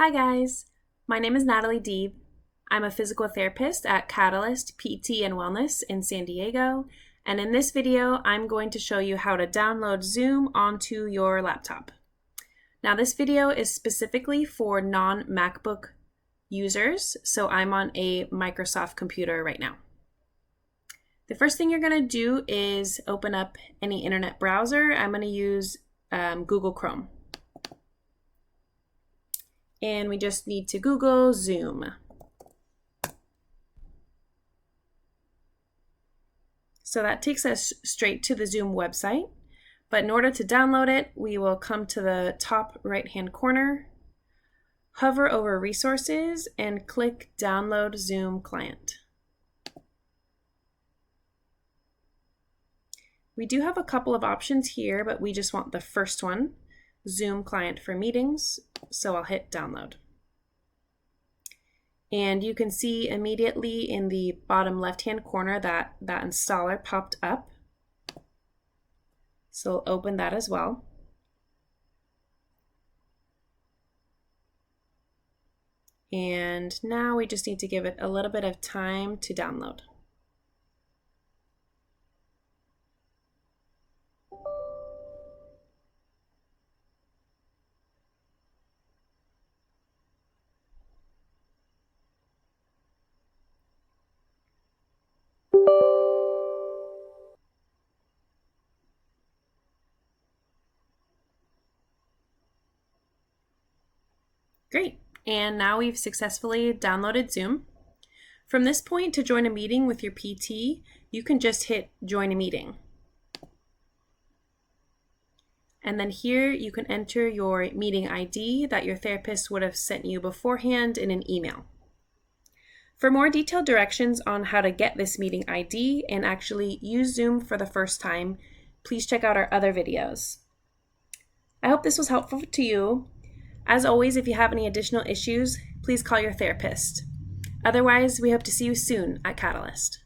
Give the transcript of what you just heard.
Hi guys, my name is Natalie Deeb. I'm a physical therapist at Catalyst PT and Wellness in San Diego, and in this video I'm going to show you how to download Zoom onto your laptop. Now this video is specifically for non-MacBook users, so I'm on a Microsoft computer right now. The first thing you're going to do is open up any internet browser. I'm going to use Google Chrome. And we just need to Google Zoom. So that takes us straight to the Zoom website. But in order to download it, we will come to the top right-hand corner, hover over Resources, and click Download Zoom Client. We do have a couple of options here, but we just want the first one, Zoom Client for Meetings, so I'll hit download. And you can see immediately in the bottom left-hand corner that installer popped up. So I'll open that as well. And now we just need to give it a little bit of time to download. Great, and now we've successfully downloaded Zoom. From this point, to join a meeting with your PT, you can just hit Join a Meeting. And then here you can enter your meeting ID that your therapist would have sent you beforehand in an email. For more detailed directions on how to get this meeting ID and actually use Zoom for the first time, please check out our other videos. I hope this was helpful to you. As always, if you have any additional issues, please call your therapist. Otherwise, we hope to see you soon at Catalyst.